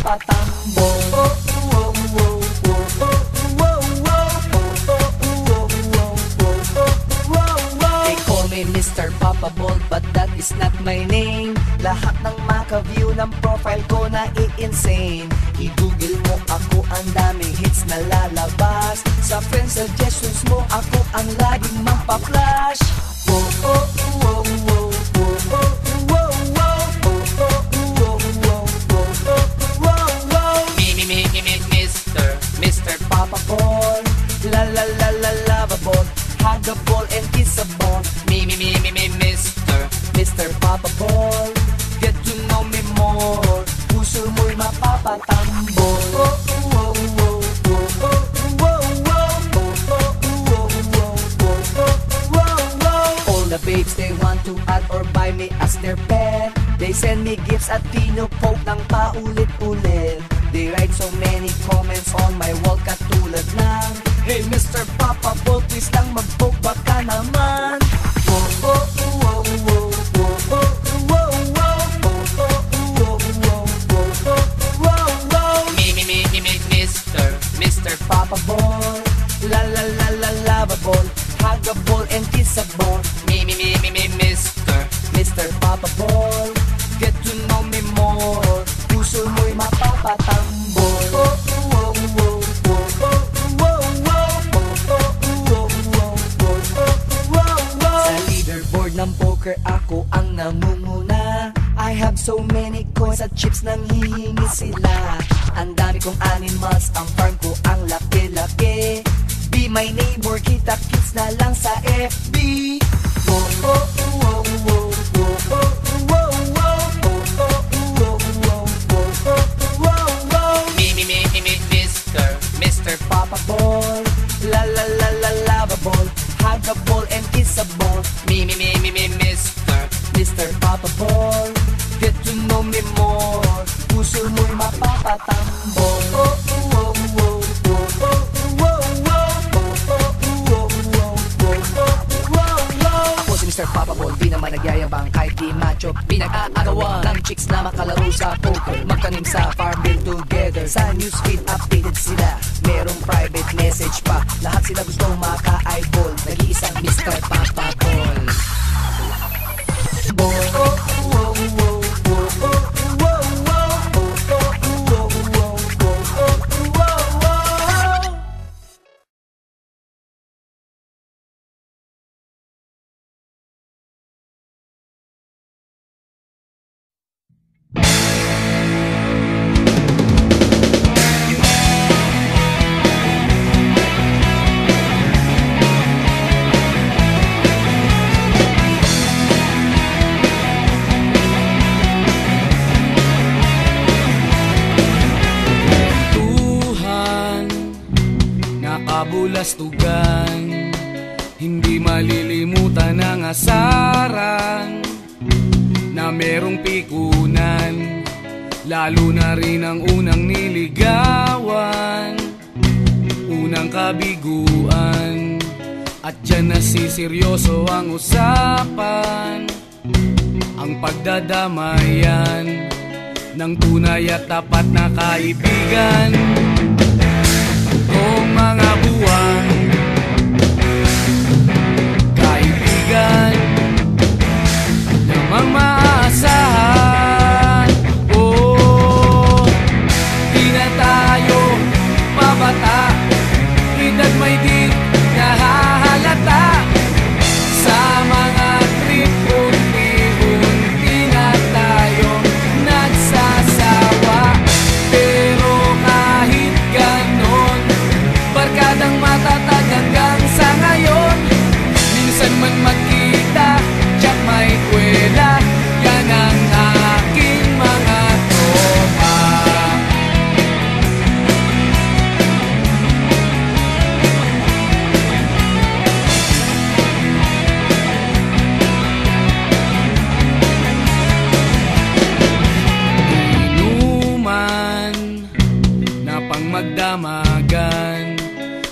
mapapatambol. They call me Mr. Papabol, but that is not my name. Lahat ng maka-view ng profile ko na i-insane. I-google mo ako, ang daming hits na lalabas. Sa friend suggestions mo, ako ang laging mapa-flash. Mr. Papabol, la la la la lovable, huggable and kissable. Mr. Papabol, get to know me more. Puso mo'y mapapatambol. All the babes, they want to add or buy me as their pet. They send me gifts at pinupoke ng paulit-ulit. They write so many comments on my wall katulad ng, hey Mr. Papabol, please lang mag-poke baka naman. Mr. Papabol, la la la la lovable, huggable and kissable. Mr. Papabol, get to know me more. Puso mo'y mapapatambol. Sa leaderboard ng poker ako ang namumuna. I have so many coins at chips nang hihingi sila. Ang dami kong animals, ang farm ko ang laki-laki. Be my neighbor, kita-kits na lang sa FB. Mr. Papabol, la la la la lovable, huggable and kissable. Mr. Papabol, get to know me more. Puso mo'y mapapatambol. Ako si Mr. Papabol, di naman nagyayabang kahit di macho. Pinag-aagawan ng chicks na makalaro sa poker, magtanim sa farm bill together. Sa newsfeed updated sila, merong private message pa. Lahat sila gustong maka-eyeball, nag-iisang Mr. Papabol. Kabulastugan, hindi malilimutan ang asaran na merong pikunan, lalo na rin ang unang niligawan, unang kabiguan, at dyan nasiseryoso ang usapan, ang pagdadamayan ng tunay at tapat na kaibigan. Kung mga buwan, kaibigan, namang maaasahan. Oh, di na tayo mabata, edad may di nahahalata. Sa mga trip, unti-unti na tayo nagsasawa. Pero kahit ganon, barkadang matatag hanggang sa ngayon. Minsan man magkita, tiyak may kwela, yan ang aking mga tropa. Inuman na pang magdamagan,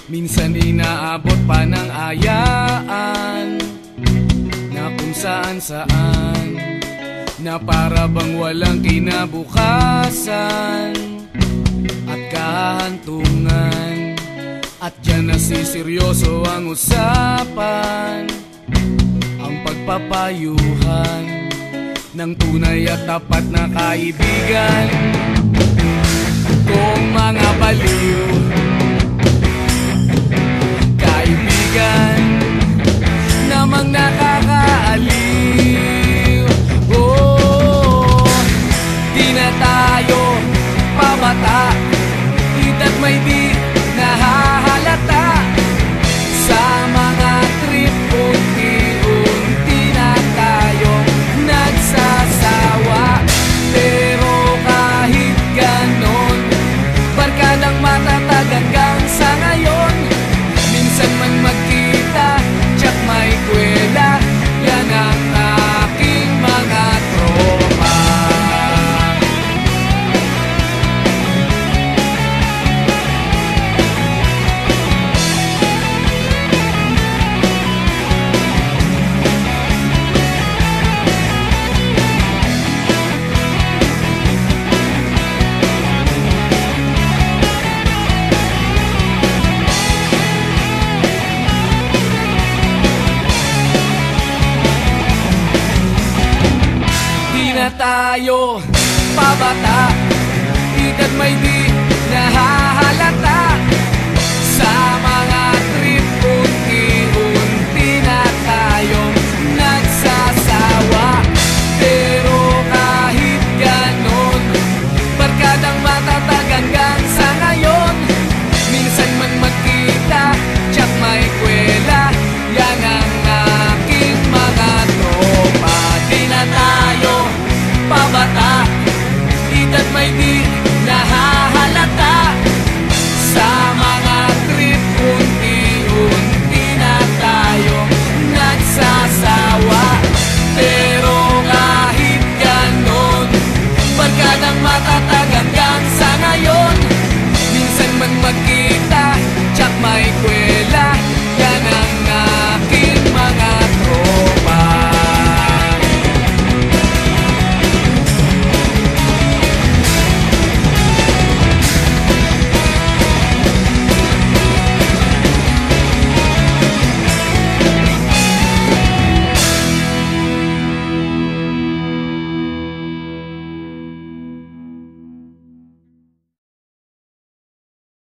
minsan inaabot pa ng ayaan, na kung saan-saan, na para bang walang kinabukasan. Siseryoso ang usapan, ang pagpapayuhan ng tunay at tapat na kaibigan. Kung mga baliw, kaibigan namang nakakaaliw. Oh, di na tayo pabata, ita't may di nahahalata. Sa mga trip, unti-unti na tayong nagsasawa. Pero kahit ganon, barkadang matatag hanggang sa ngayon. Minsan man magkita, tsak may kwela, yan ang aking mga tropa. Tayo pabata,